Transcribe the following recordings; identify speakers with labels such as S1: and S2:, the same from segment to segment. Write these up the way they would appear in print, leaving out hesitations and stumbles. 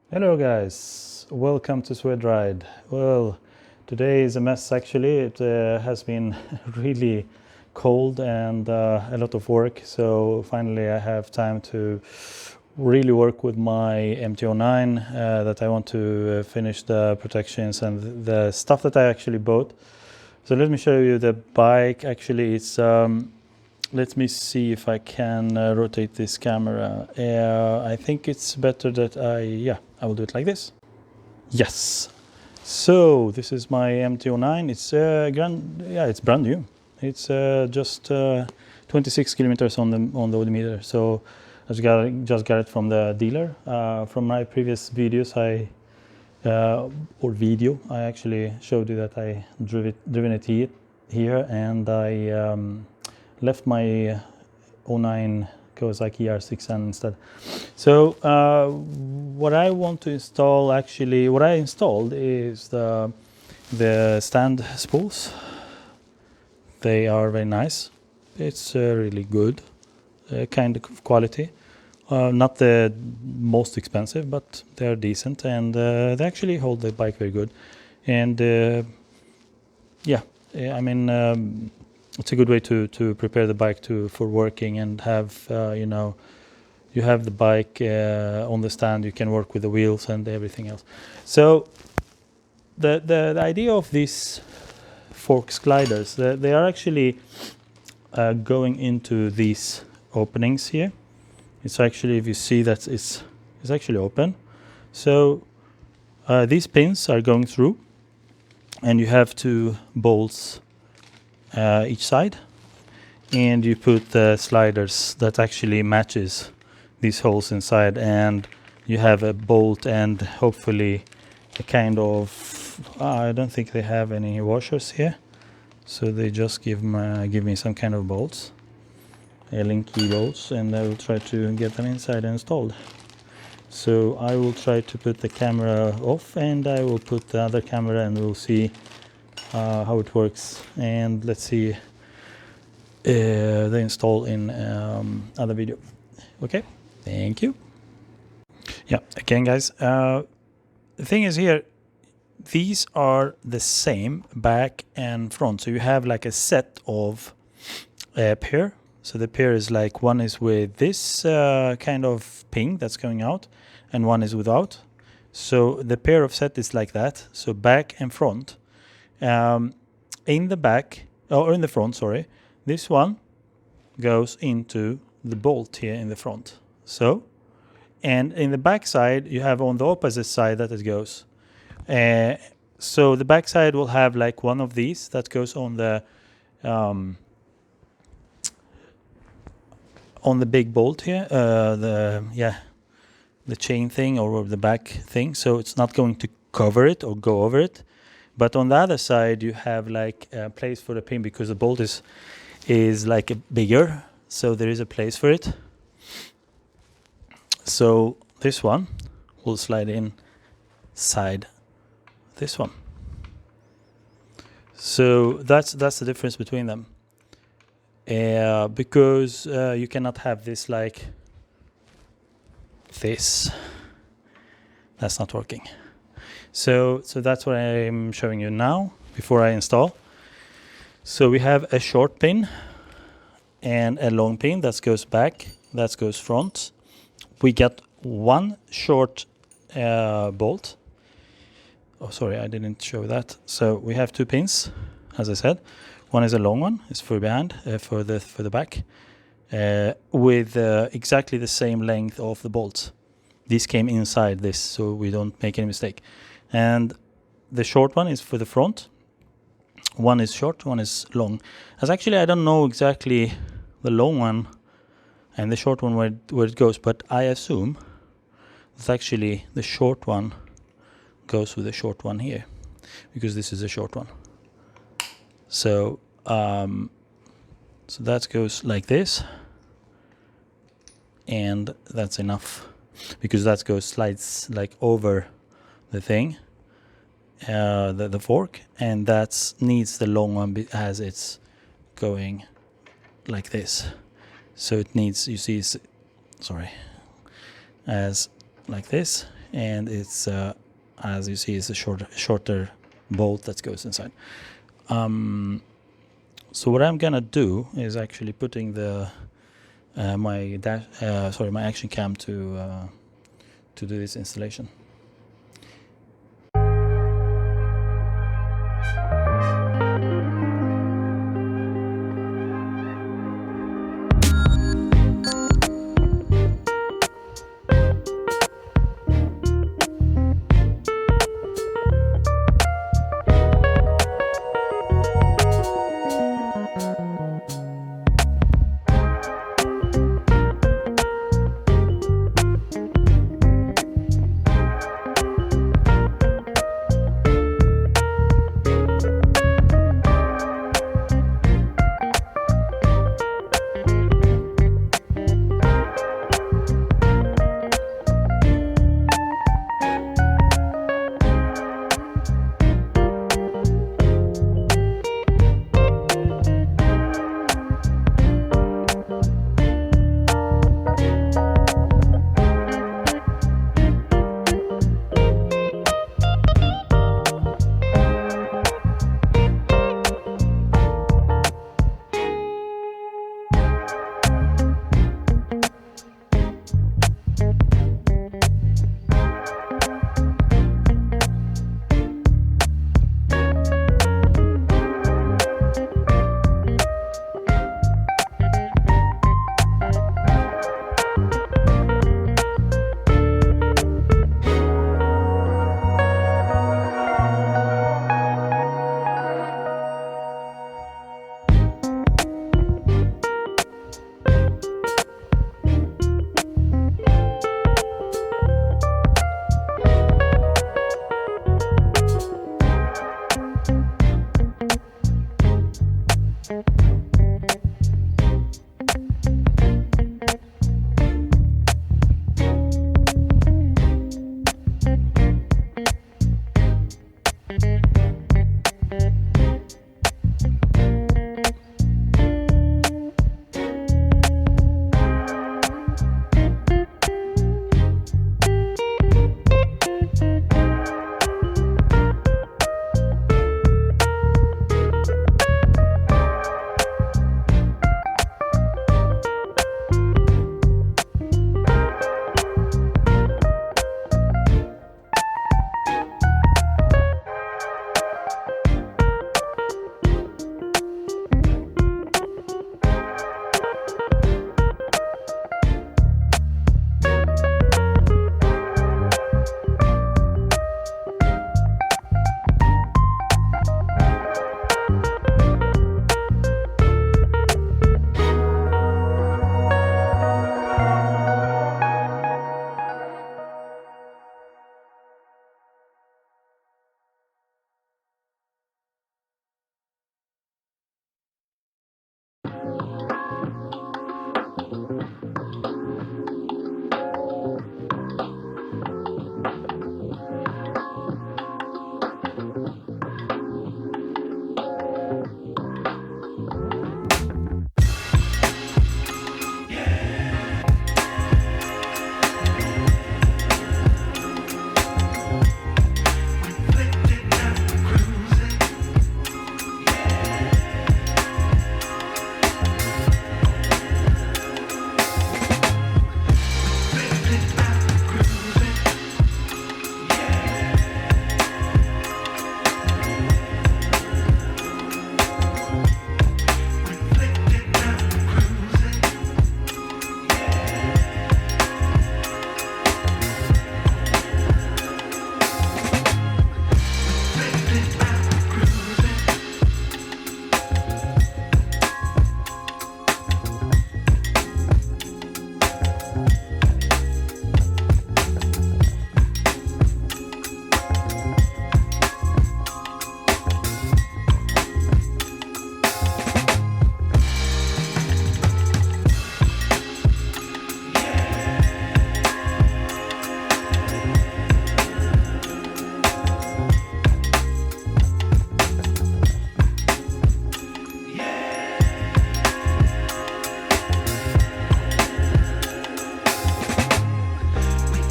S1: Hello guys, welcome to Swed Ride. Well, today is a mess actually. It has been really cold and a lot of work, so finally I have time to really work with my MT09 that I want to finish the protections and the stuff that I actually bought. So let me show you the bike. Actually, it's let me see if I can rotate this camera. I think it's better that I will do it like this. Yes. So this is my MT09. It's it's brand new. It's just 26 kilometers on the odometer. So I just got it from the dealer. From my previous videos, I actually showed you that I driven it here, and I left my 09 Kawasaki R6N instead. So what I want to install, actually, what I installed is the stand spools. They are very nice. It's really good kind of quality. Not the most expensive, but they're decent, and they actually hold the bike very good. And I mean, it's a good way to prepare the bike for working and have you have the bike on the stand. You can work with the wheels and everything else. So the idea of these forks gliders, they are actually going into these openings here. It's actually, if you see that it's actually open. So these pins are going through, and you have two bolts each side, and you put the sliders that actually matches these holes inside, and you have a bolt and hopefully a kind of I don't think they have any washers here, so they just give me some kind of bolts, Allen key bolts, and I will try to get them inside and installed. So I will try to put the camera off, and I will put the other camera, and we'll see how it works, and let's see the install in other video. Okay, thank you. Yeah, again guys, the thing is here, these are the same back and front, so you have like a set of pair. So the pair is like, one is with this kind of ping that's going out, and one is without. So the pair of set is like that, so back and front. In the back, or in the front, sorry, this one goes into the bolt here in the front. So, and in the back side, you have on the opposite side that it goes. So the back side will have like one of these that goes on the big bolt here, the chain thing or the back thing. So it's not going to cover it or go over it. But on the other side, you have like a place for the pin, because the bolt is like bigger, so there is a place for it. So this one will slide inside this one. So that's the difference between them. Because you cannot have this like this. That's not working. So that's what I'm showing you now before I install. So we have a short pin and a long pin that goes back, that goes front. We got one short bolt. Oh, sorry, I didn't show that. So we have two pins, as I said. One is a long one, it's for behind, for the back, with exactly the same length of the bolts. These came inside this, so we don't make any mistake. And the short one is for the front. One is short, one is long. As actually, I don't know exactly the long one and the short one where it goes, but I assume that actually the short one goes with the short one here, because this is a short one. So so that goes like this, and that's enough, because that slides like over the thing, the fork, and that needs the long one as it's going like this. So it needs, you see, sorry, as like this, and it's as you see, it's a shorter bolt that goes inside. So what I'm gonna do is actually putting the my action cam to do this installation.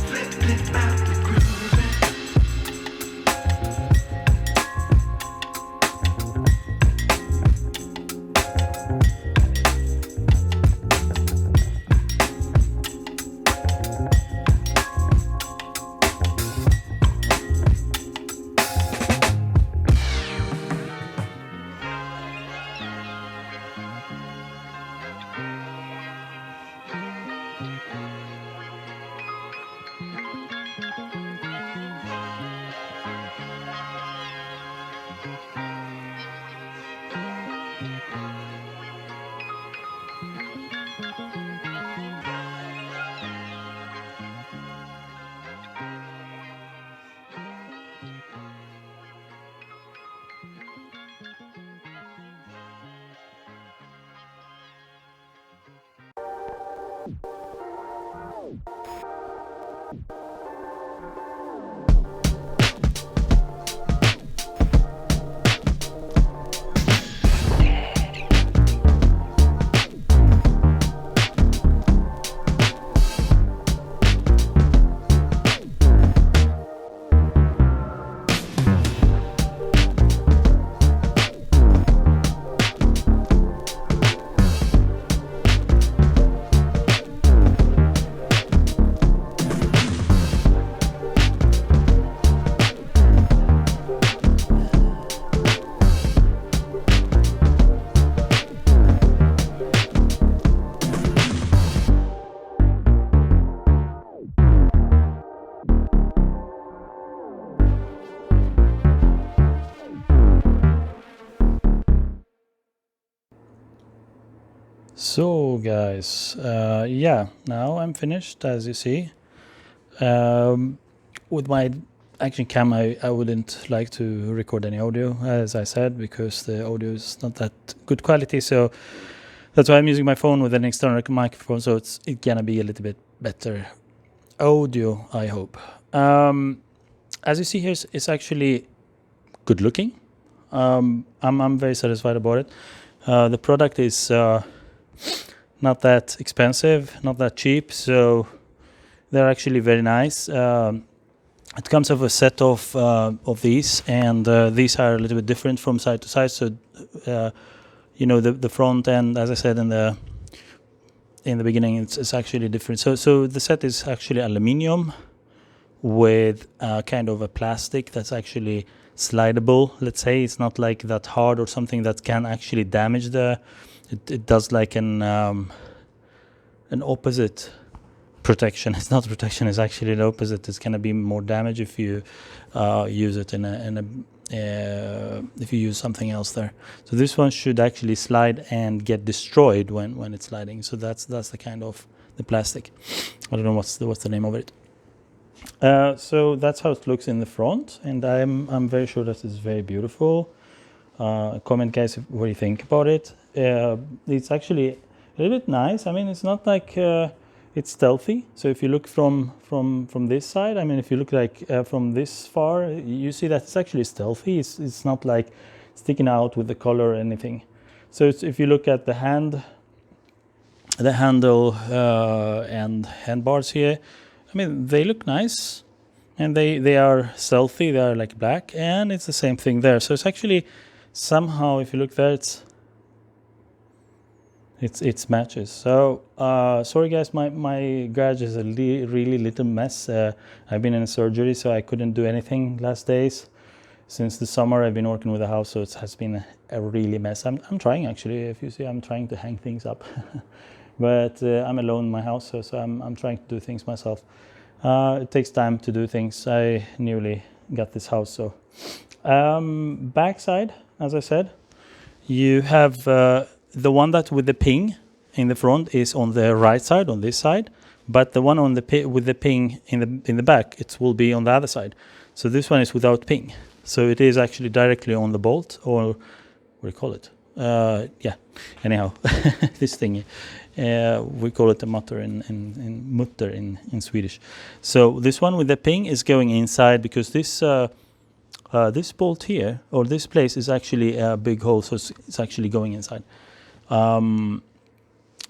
S2: Flip it out the
S1: So guys, yeah, now I'm finished, as you see. With my action cam, I wouldn't like to record any audio, as I said, because the audio is not that good quality. So that's why I'm using my phone with an external microphone, so it's gonna be a little bit better audio, I hope. As you see here, it's actually good looking. I'm very satisfied about it. The product is not that expensive, not that cheap, so they're actually very nice. It comes with a set of these, and these are a little bit different from side to side. So, you know, the front end, as I said in the beginning, it's actually different. So the set is actually aluminium with kind of a plastic that's actually slidable. Let's say it's not like that hard or something that can actually damage the. It does like an opposite protection. It's not protection. It's actually the opposite. It's gonna be more damage if you use it in a if you use something else there. So this one should actually slide and get destroyed when it's sliding. So that's the kind of the plastic. I don't know what's the name of it. So that's how it looks in the front, and I'm very sure that it's very beautiful. Comment, guys, what you think about it. It's actually a little bit nice. I mean, it's not like it's stealthy. So if you look from this side, I mean, if you look like from this far, you see that it's actually stealthy. It's not like sticking out with the color or anything. So if you look at the handle and handbars here, I mean, they look nice, and they are stealthy. They are like black, and it's the same thing there. So it's actually somehow, if you look there, it's matches. So sorry guys, my garage is a really little mess. I've been in a surgery, so I couldn't do anything last days. Since the summer I've been working with the house, so it has been a really mess. I'm trying, actually, if you see, I'm trying to hang things up. But I'm alone in my house, so I'm trying to do things myself. It takes time to do things. I newly got this house. So backside, as I said, you have the one that with the ping in the front is on the right side, on this side, but the one on with the ping in the back, it will be on the other side. So this one is without ping, so it is actually directly on the bolt, or what do you call it? Yeah. Anyhow, this thing, we call it a mutter in Swedish. So this one with the ping is going inside, because this bolt here, or this place, is actually a big hole, so it's actually going inside.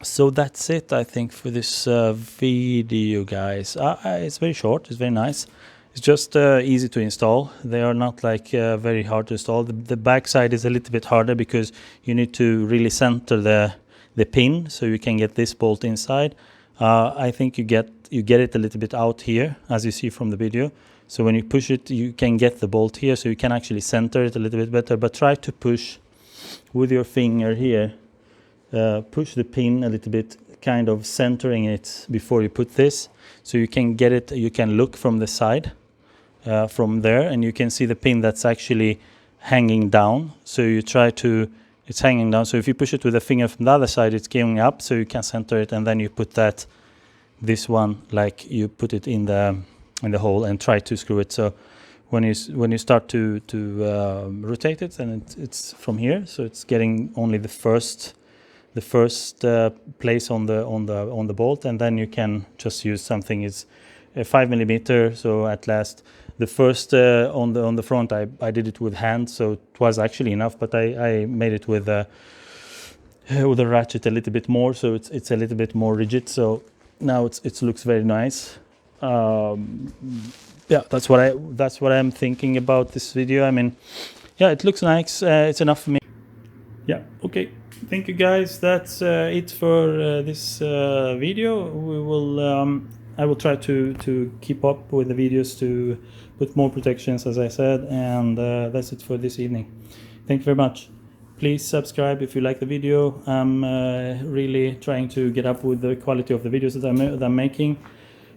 S1: So that's it, I think, for this video, guys. It's very short. It's very nice. It's just easy to install. They are not like very hard to install. The back side is a little bit harder, because you need to really center the pin so you can get this bolt inside. I think you get it a little bit out here, as you see from the video. So when you push it, you can get the bolt here, so you can actually center it a little bit better. But try to push with your finger here. Push the pin a little bit, kind of centering it before you put this, so you can get it. You can look from the side, from there, and you can see the pin that's actually hanging down. So you try to, it's hanging down. So if you push it with a finger from the other side, it's going up, so you can center it, and then you put this one, like you put it in the hole and try to screw it. So when you start to rotate it, and it's from here, so it's getting only the first place on the bolt, and then you can just use something. It's 5mm. So at last, the first on the front, I did it with hand, so it was actually enough. But I made it with a ratchet a little bit more, so it's a little bit more rigid. So now it looks very nice. Yeah, that's what I'm thinking about this video. I mean, yeah, it looks nice. It's enough for me. Yeah, okay. Thank you guys. That's it for this video. I will try to keep up with the videos to put more protections, as I said, and that's it for this evening. Thank you very much. Please subscribe if you like the video. I'm really trying to get up with the quality of the videos that I'm making.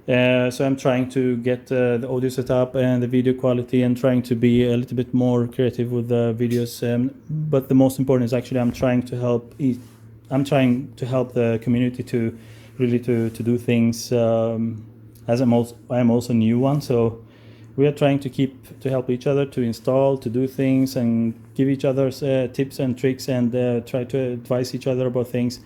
S1: So I'm trying to get the audio setup and the video quality, and trying to be a little bit more creative with the videos. But the most important is actually I'm trying to help the community to really to do things, as I'm also a new one. So we are trying to help each other to install, to do things, and give each other tips and tricks, and try to advise each other about things.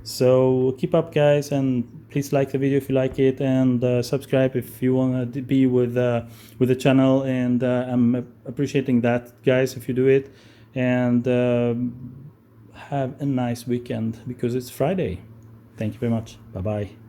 S1: So keep up, guys, and please like the video if you like it, and subscribe if you want to be with the channel. And I'm appreciating that, guys, if you do it. And have a nice weekend, because it's Friday. Thank you very much. Bye bye.